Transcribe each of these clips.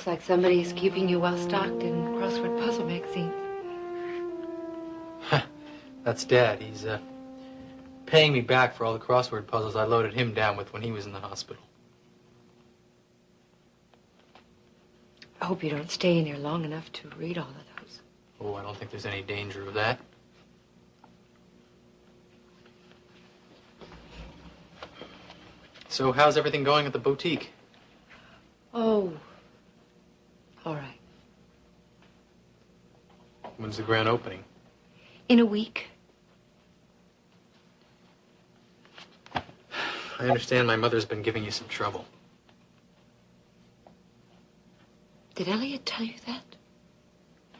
Looks like somebody's keeping you well stocked in crossword puzzle magazines. That's Dad. He's paying me back for all the crossword puzzles I loaded him down with when he was in the hospital. I hope you don't stay in here long enough to read all of those. Oh, I don't think there's any danger of that. So how's everything going at the boutique? Oh, all right. When's the grand opening? In a week. I understand my mother's been giving you some trouble. Did Elliot tell you that? I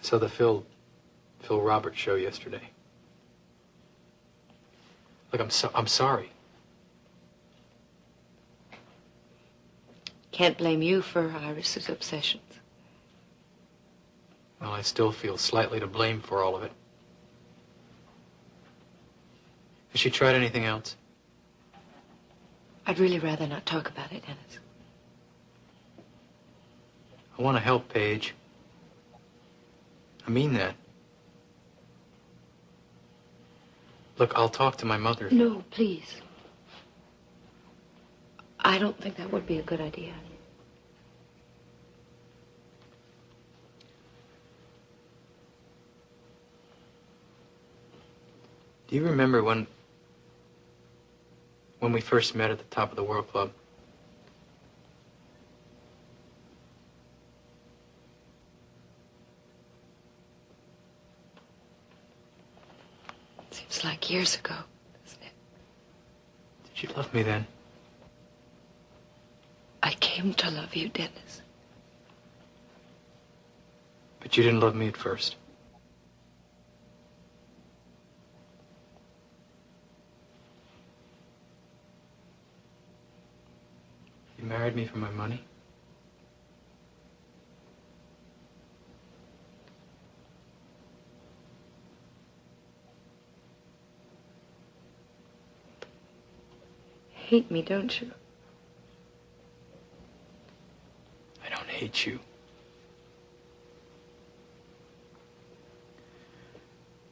saw the Phil Roberts show yesterday. Look, I'm sorry. Can't blame you for Iris's obsessions. Well, I still feel slightly to blame for all of it. Has she tried anything else? I'd really rather not talk about it, Dennis. I want to help, Paige. I mean that. Look, I'll talk to my mother. No, please. I don't think that would be a good idea. Do you remember when we first met at the top of the World Club? Seems like years ago, doesn't it? Did you love me then? I came to love you, Dennis. But you didn't love me at first. You married me for my money? Hate me, don't you? I don't hate you.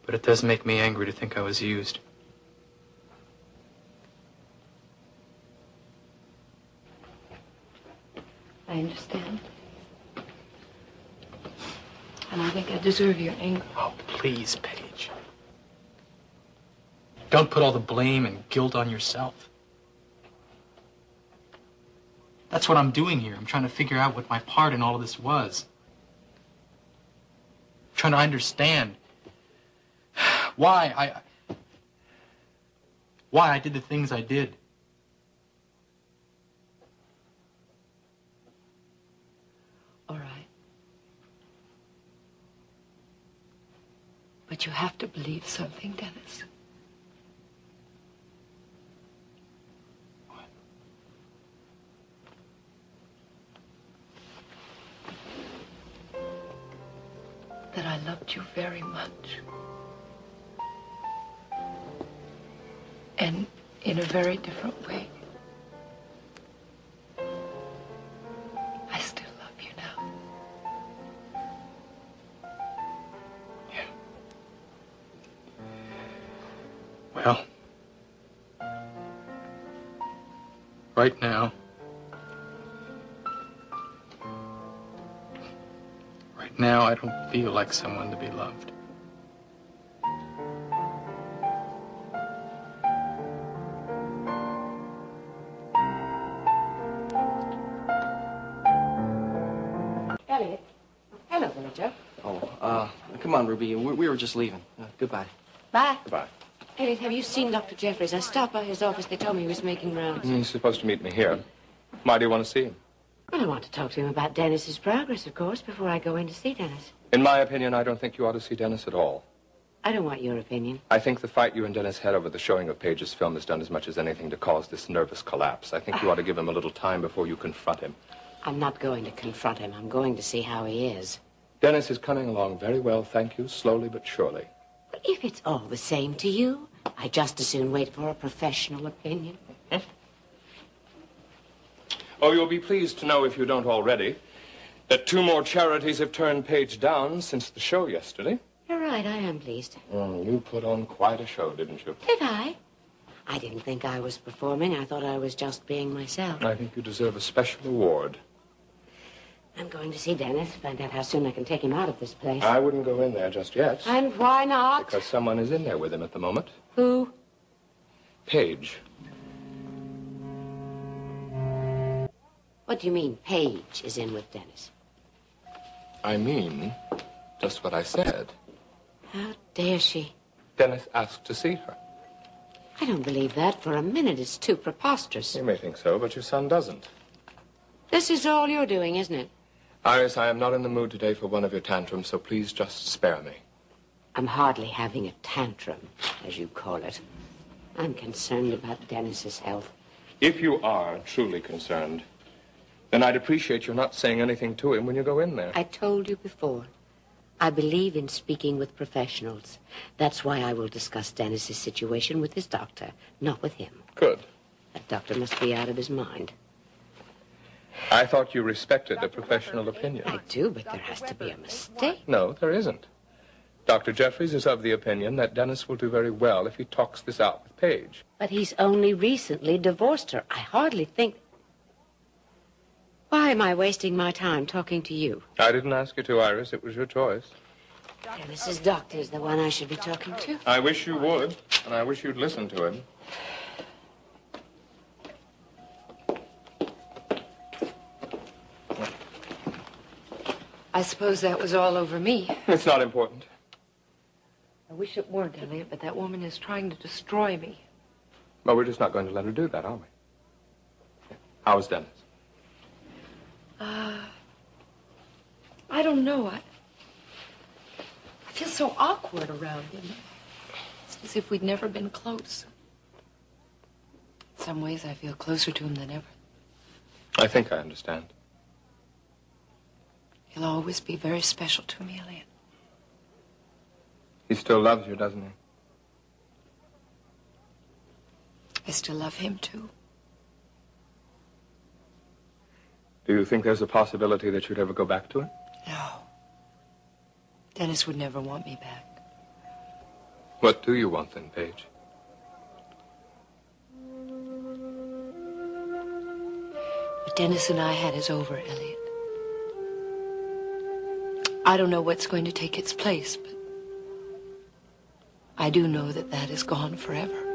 But it does make me angry to think I was used. I understand. And I think I deserve your anger. Oh, please, Paige. Don't put all the blame and guilt on yourself. That's what I'm doing here. I'm trying to figure out what my part in all of this was. I'm trying to understand why I did the things I did. All right. But you have to believe something, Dennis. That I loved you very much. And in a very different way. I still love you now. Yeah. Well, right now, I don't feel like someone to be loved. Elliot. Hello, Billy Joe. Oh, come on, Ruby. We were just leaving. Goodbye. Bye. Goodbye. Elliot, have you seen Dr. Jeffries? I stopped by his office. They told me he was making rounds. He's supposed to meet me here. Why do you want to see him? Well, I want to talk to him about Dennis's progress, of course, before I go in to see Dennis. In my opinion, I don't think you ought to see Dennis at all. I don't want your opinion. I think the fight you and Dennis had over the showing of Page's film has done as much as anything to cause this nervous collapse. I think you ought to give him a little time before you confront him. I'm not going to confront him. I'm going to see how he is. Dennis is coming along very well, thank you, slowly but surely. But if it's all the same to you, I'd just as soon wait for a professional opinion. Oh, you'll be pleased to know, if you don't already, that 2 more charities have turned Paige down since the show yesterday. You're right, I am pleased. You put on quite a show, didn't you? Did I? I didn't think I was performing. I thought I was just being myself. I think you deserve a special award. I'm going to see Dennis, find out how soon I can take him out of this place. I wouldn't go in there just yet. And why not? Because someone is in there with him at the moment. Who? Paige. What do you mean, Paige is in with Dennis? I mean just what I said. How dare she? Dennis asked to see her. I don't believe that for a minute. It's too preposterous. You may think so, but your son doesn't. This is all you're doing, isn't it? Iris, I am not in the mood today for one of your tantrums, so please just spare me. I'm hardly having a tantrum, as you call it. I'm concerned about Dennis's health. If you are truly concerned, then I'd appreciate your not saying anything to him when you go in there. I told you before. I believe in speaking with professionals. That's why I will discuss Dennis's situation with his doctor, not with him. Good. That doctor must be out of his mind. I thought you respected a professional opinion. I do, but there has to be a mistake. No, there isn't. Dr. Jeffries is of the opinion that Dennis will do very well if he talks this out with Paige. But he's only recently divorced her. I hardly think... Why am I wasting my time talking to you? I didn't ask you to, Iris. It was your choice. Dennis's doctor is the one I should be talking to. I wish you would, and I wish you'd listen to him. I suppose that was all over me. It's not important. I wish it weren't, Elliot, but that woman is trying to destroy me. Well, we're just not going to let her do that, are we? How's Dennis? I don't know. I feel so awkward around him. It's as if we'd never been close. In some ways, I feel closer to him than ever. I think I understand. He'll always be very special to me, Elliot. He still loves you, doesn't he? I still love him, too. Do you think there's a possibility that you'd ever go back to him? No. Dennis would never want me back. What do you want then, Paige? What Dennis and I had is over, Elliot. I don't know what's going to take its place, but I do know that that is gone forever.